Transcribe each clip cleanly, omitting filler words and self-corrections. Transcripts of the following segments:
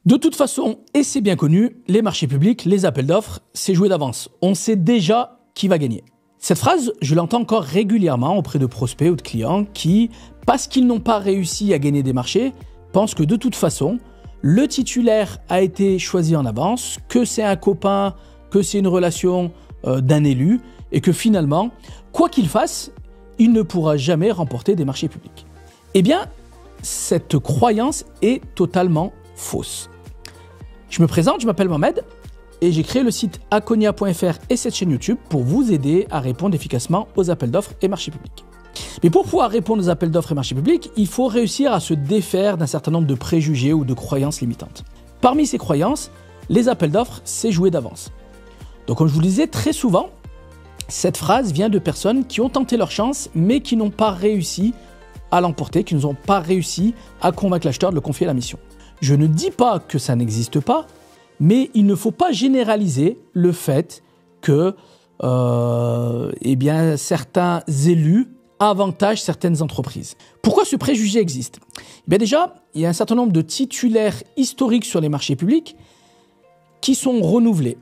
De toute façon, et c'est bien connu, les marchés publics, les appels d'offres, c'est joué d'avance. On sait déjà qui va gagner. Cette phrase, je l'entends encore régulièrement auprès de prospects ou de clients qui, parce qu'ils n'ont pas réussi à gagner des marchés, pensent que de toute façon, le titulaire a été choisi en avance, que c'est un copain, que c'est une relation d'un élu, et que finalement, quoi qu'il fasse, il ne pourra jamais remporter des marchés publics. Eh bien, cette croyance est totalement fausse. Je me présente, je m'appelle Mohamed et j'ai créé le site akonia.fr et cette chaîne YouTube pour vous aider à répondre efficacement aux appels d'offres et marchés publics. Mais pour pouvoir répondre aux appels d'offres et marchés publics, il faut réussir à se défaire d'un certain nombre de préjugés ou de croyances limitantes. Parmi ces croyances, les appels d'offres, c'est joué d'avance. Donc comme je vous le disais, très souvent, cette phrase vient de personnes qui ont tenté leur chance mais qui n'ont pas réussi à l'emporter, qui n'ont pas réussi à convaincre l'acheteur de le confier la mission. Je ne dis pas que ça n'existe pas, mais il ne faut pas généraliser le fait que certains élus avantagent certaines entreprises. Pourquoi ce préjugé existe ? Déjà, il y a un certain nombre de titulaires historiques sur les marchés publics qui sont renouvelés.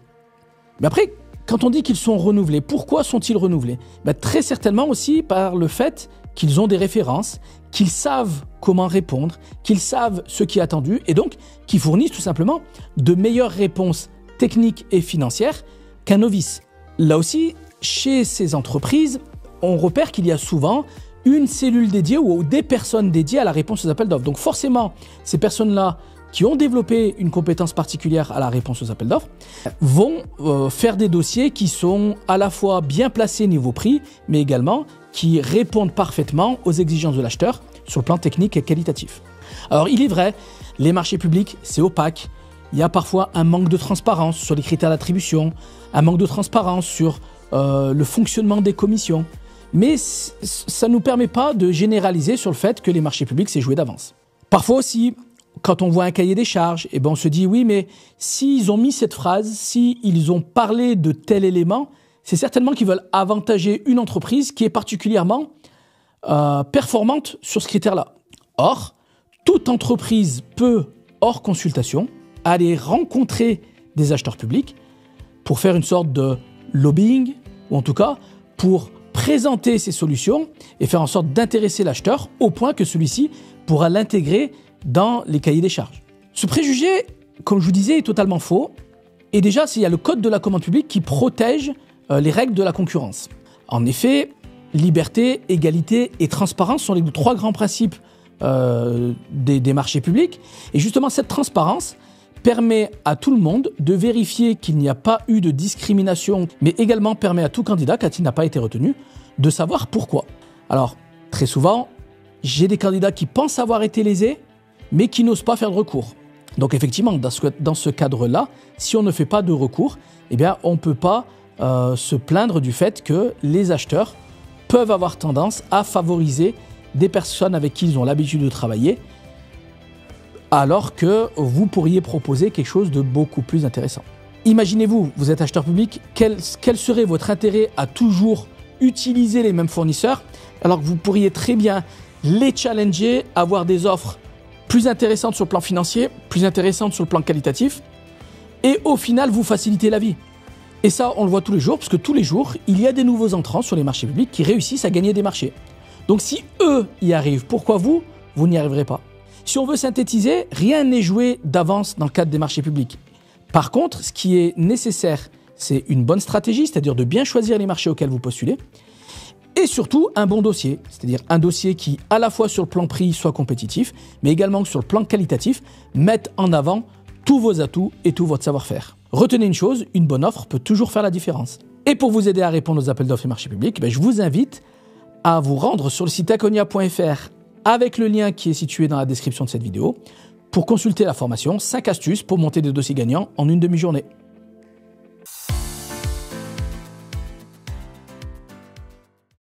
Mais après, quand on dit qu'ils sont renouvelés, pourquoi sont-ils renouvelés ? Très certainement aussi par le fait qu'ils ont des références, qu'ils savent comment répondre, qu'ils savent ce qui est attendu et donc qui fournissent tout simplement de meilleures réponses techniques et financières qu'un novice. Là aussi, chez ces entreprises, on repère qu'il y a souvent une cellule dédiée ou des personnes dédiées à la réponse aux appels d'offres. Donc forcément, ces personnes-là qui ont développé une compétence particulière à la réponse aux appels d'offres vont faire des dossiers qui sont à la fois bien placés niveau prix, mais également qui répondent parfaitement aux exigences de l'acheteur sur le plan technique et qualitatif. Alors il est vrai, les marchés publics, c'est opaque. Il y a parfois un manque de transparence sur les critères d'attribution, un manque de transparence sur le fonctionnement des commissions. Mais ça ne nous permet pas de généraliser sur le fait que les marchés publics, c'est joué d'avance. Parfois aussi, quand on voit un cahier des charges, on se dit oui, mais s'ils ont mis cette phrase, s'ils ont parlé de tel élément, c'est certainement qu'ils veulent avantager une entreprise qui est particulièrement performante sur ce critère-là. Or, toute entreprise peut, hors consultation, aller rencontrer des acheteurs publics pour faire une sorte de lobbying, ou en tout cas pour présenter ses solutions et faire en sorte d'intéresser l'acheteur au point que celui-ci pourra l'intégrer dans les cahiers des charges. Ce préjugé, comme je vous disais, est totalement faux. Et déjà, il y a le code de la commande publique qui protège les règles de la concurrence. En effet, liberté, égalité et transparence sont les trois grands principes des marchés publics. Et justement, cette transparence permet à tout le monde de vérifier qu'il n'y a pas eu de discrimination, mais également permet à tout candidat, quand il n'a pas été retenu, de savoir pourquoi. Alors, très souvent, j'ai des candidats qui pensent avoir été lésés, mais qui n'osent pas faire de recours. Donc effectivement, dans ce cadre-là, si on ne fait pas de recours, on ne peut pas se plaindre du fait que les acheteurs peuvent avoir tendance à favoriser des personnes avec qui ils ont l'habitude de travailler, alors que vous pourriez proposer quelque chose de beaucoup plus intéressant. Imaginez-vous, vous êtes acheteur public, quel serait votre intérêt à toujours utiliser les mêmes fournisseurs, alors que vous pourriez très bien les challenger, avoir des offres plus intéressantes sur le plan financier, plus intéressantes sur le plan qualitatif, et au final vous faciliter la vie. Et ça, on le voit tous les jours, parce que tous les jours, il y a des nouveaux entrants sur les marchés publics qui réussissent à gagner des marchés. Donc si eux y arrivent, pourquoi vous n'y arriverez pas ? Si on veut synthétiser, rien n'est joué d'avance dans le cadre des marchés publics. Par contre, ce qui est nécessaire, c'est une bonne stratégie, c'est-à-dire de bien choisir les marchés auxquels vous postulez, et surtout un bon dossier, c'est-à-dire un dossier qui, à la fois sur le plan prix, soit compétitif, mais également sur le plan qualitatif, mette en avant tous vos atouts et tout votre savoir-faire. Retenez une chose, une bonne offre peut toujours faire la différence. Et pour vous aider à répondre aux appels d'offres et marchés publics, je vous invite à vous rendre sur le site akonia.fr avec le lien qui est situé dans la description de cette vidéo pour consulter la formation 5 astuces pour monter des dossiers gagnants en une demi-journée.